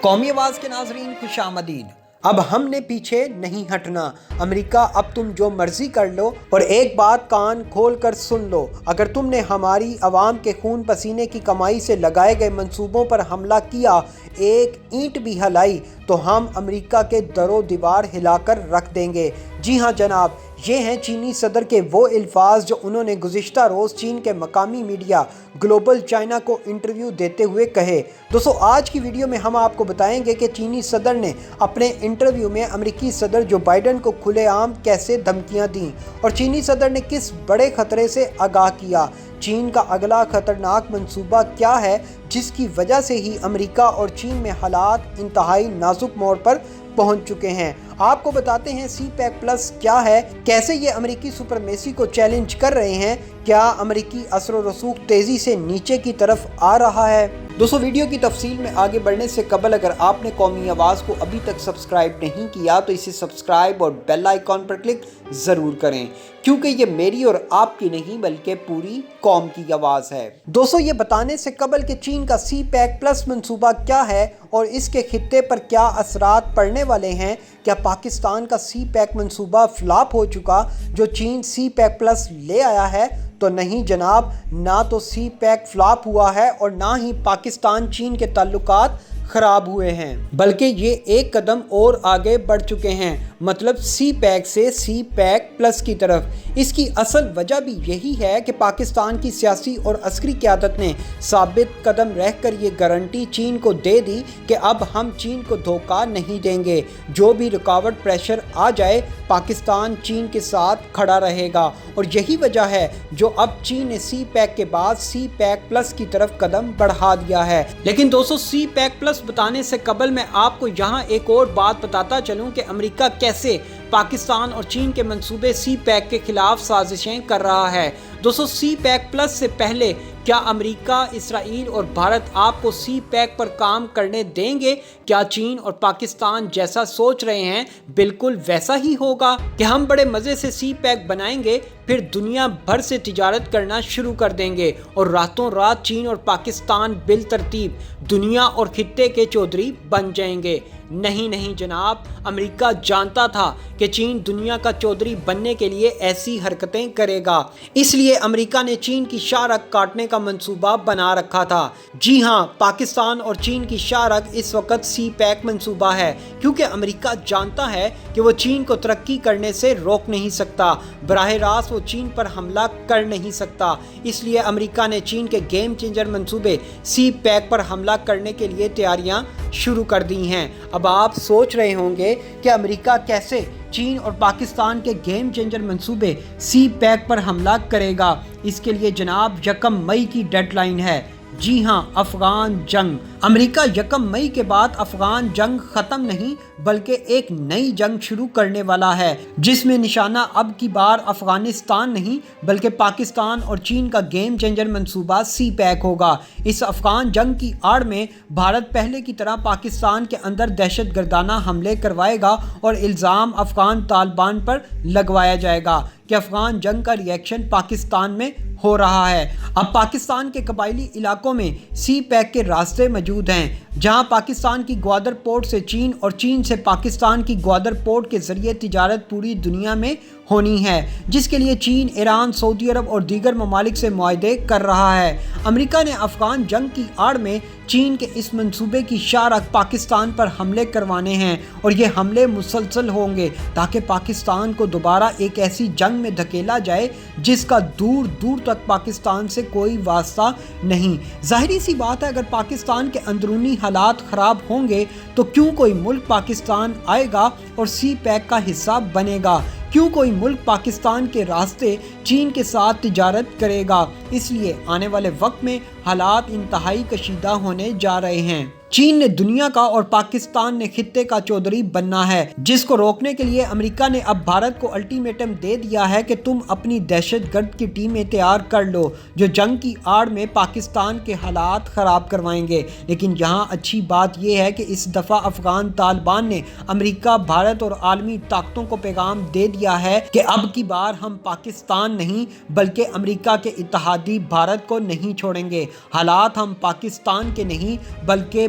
قومی آواز کے ناظرین خوش آمدید۔ اب ہم نے پیچھے نہیں ہٹنا۔ امریکہ اب تم جو مرضی کر لو، اور ایک بات کان کھول کر سن لو، اگر تم نے ہماری عوام کے خون پسینے کی کمائی سے لگائے گئے منصوبوں پر حملہ کیا، ایک اینٹ بھی ہلائی، تو ہم امریکہ کے در و دیوار ہلا کر رکھ دیں گے۔ جی ہاں جناب، یہ ہیں چینی صدر کے وہ الفاظ جو انہوں نے گزشتہ روز چین کے مقامی میڈیا گلوبل چائنا کو انٹرویو دیتے ہوئے کہے۔ دوستو، آج کی ویڈیو میں ہم آپ کو بتائیں گے کہ چینی صدر نے اپنے انٹرویو میں امریکی صدر جو بائیڈن کو کھلے عام کیسے دھمکیاں دیں، اور چینی صدر نے کس بڑے خطرے سے آگاہ کیا۔ چین کا اگلا خطرناک منصوبہ کیا ہے، جس کی وجہ سے ہی امریکہ اور چین میں حالات انتہائی نازک موڑ پر پہنچ چکے ہیں۔ آپ کو بتاتے ہیں سی پیک پلس کیا ہے، کیسے یہ امریکی سپرمیسی کو چیلنج کر رہے ہیں، کیا امریکی اثر و رسوخ تیزی سے نیچے کی طرف آ رہا ہے۔ دوستو، ویڈیو کی تفصیل میں آگے بڑھنے سے قبل اگر آپ نے قومی آواز کو ابھی تک سبسکرائب نہیں کیا تو اسے سبسکرائب اور بیل آئیکن پر کلک ضرور کریں، کیونکہ یہ میری اور آپ کی نہیں بلکہ پوری قوم کی آواز ہے۔ دوستو، یہ بتانے سے قبل کہ چین کا سی پیک پلس منصوبہ کیا ہے اور اس کے خطے پر کیا اثرات پڑنے والے ہیں، کیا پاکستان کا سی پیک منصوبہ فلاپ ہو چکا جو چین سی پیک پلس لے آیا ہے؟ تو نہیں جناب، نہ تو سی پیک فلاپ ہوا ہے اور نہ ہی پاکستان چین کے تعلقات خراب ہوئے ہیں، بلکہ یہ ایک قدم اور آگے بڑھ چکے ہیں، مطلب سی پیک سے سی پیک پلس کی طرف۔ اس کی اصل وجہ بھی یہی ہے کہ پاکستان کی سیاسی اور عسکری قیادت نے ثابت قدم رہ کر یہ گارنٹی چین کو دے دی کہ اب ہم چین کو دھوکہ نہیں دیں گے، جو بھی رکاوٹ پریشر آ جائے پاکستان چین کے ساتھ کھڑا رہے گا، اور یہی وجہ ہے جو اب چین نے سی پیک کے بعد سی پیک پلس کی طرف قدم بڑھا دیا ہے۔ لیکن دوستو، سی پیک پلس بتانے سے قبل میں آپ کو یہاں ایک اور بات بتاتا چلوں کہ امریکہ کیسے پاکستان اور چین کے منصوبے سی پیک کے خلاف سازشیں کر رہا ہے۔ دوستو، سی پیک پلس سے پہلے کیا امریکہ، اسرائیل اور بھارت آپ کو سی پیک پر کام کرنے دیں گے؟ کیا چین اور پاکستان جیسا سوچ رہے ہیں بالکل ویسا ہی ہوگا کہ ہم بڑے مزے سے سی پیک بنائیں گے، پھر دنیا بھر سے تجارت کرنا شروع کر دیں گے اور راتوں رات چین اور پاکستان بالترتیب دنیا اور خطے کے چودھری بن جائیں گے؟ نہیں جناب، امریکہ جانتا تھا کہ چین دنیا کا چودھری بننے کے لیے ایسی حرکتیں کرے گا، اس لیے امریکہ نے چین کی شاہ رگ کاٹنے کا منصوبہ بنا رکھا تھا۔ جی ہاں، پاکستان اور چین کی شاہ رگ اس وقت سی پیک منصوبہ ہے، کیونکہ امریکہ جانتا ہے کہ وہ چین کو ترقی کرنے سے روک نہیں سکتا، براہ راست وہ چین پر حملہ کر نہیں سکتا، اس لیے امریکہ نے چین کے گیم چینجر منصوبے سی پیک پر حملہ کرنے کے لیے تیاریاں شروع کر دی ہیں۔ اب آپ سوچ رہے ہوں گے کہ امریکہ کیسے چین اور پاکستان کے گیم چینجر منصوبے سی پیک پر حملہ کرے گا؟ اس کے لیے جناب 1 مئی کی ڈیڈ لائن ہے۔ جی ہاں، افغان جنگ۔ امریکہ 1 مئی کے بعد افغان جنگ ختم نہیں بلکہ ایک نئی جنگ شروع کرنے والا ہے، جس میں نشانہ اب کی بار افغانستان نہیں بلکہ پاکستان اور چین کا گیم چینجر منصوبہ سی پیک ہوگا۔ اس افغان جنگ کی آڑ میں بھارت پہلے کی طرح پاکستان کے اندر دہشت گردانہ حملے کروائے گا اور الزام افغان طالبان پر لگوایا جائے گا کہ افغان جنگ کا ری ایکشن پاکستان میں ہو رہا ہے۔ اب پاکستان کے قبائلی علاقوں میں سی پیک کے راستے موجود ہیں، جہاں پاکستان کی گوادر پورٹ سے چین اور چین سے پاکستان کی گوادر پورٹ کے ذریعے تجارت پوری دنیا میں ہونی ہے، جس کے لیے چین، ایران، سعودی عرب اور دیگر ممالک سے معاہدے کر رہا ہے۔ امریکہ نے افغان جنگ کی آڑ میں چین کے اس منصوبے کی شاہ رگ پاکستان پر حملے کروانے ہیں، اور یہ حملے مسلسل ہوں گے تاکہ پاکستان کو دوبارہ ایک ایسی جنگ میں دھکیلا جائے جس کا دور دور تک پاکستان سے کوئی واسطہ نہیں۔ ظاہری سی بات ہے، اگر پاکستان کے اندرونی حالات خراب ہوں گے تو کیوں کوئی ملک پاکستان آئے گا اور سی پیک کا حصہ بنے گا؟ کیوں کوئی ملک پاکستان کے راستے چین کے ساتھ تجارت کرے گا؟ اس لیے آنے والے وقت میں حالات انتہائی کشیدہ ہونے جا رہے ہیں۔ چین نے دنیا کا اور پاکستان نے خطے کا چودھری بننا ہے، جس کو روکنے کے لیے امریکہ نے اب بھارت کو الٹیمیٹم دے دیا ہے کہ تم اپنی دہشت گرد کی ٹیمیں تیار کر لو جو جنگ کی آڑ میں پاکستان کے حالات خراب کروائیں گے۔ لیکن یہاں اچھی بات یہ ہے کہ اس دفعہ افغان طالبان نے امریکہ، بھارت اور عالمی طاقتوں کو پیغام دے دیا ہے کہ اب کی بار ہم پاکستان نہیں بلکہ امریکہ کے اتحادی بھارت کو نہیں چھوڑیں گے۔ حالات ہم پاکستان کے نہیں بلکہ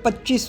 25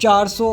$400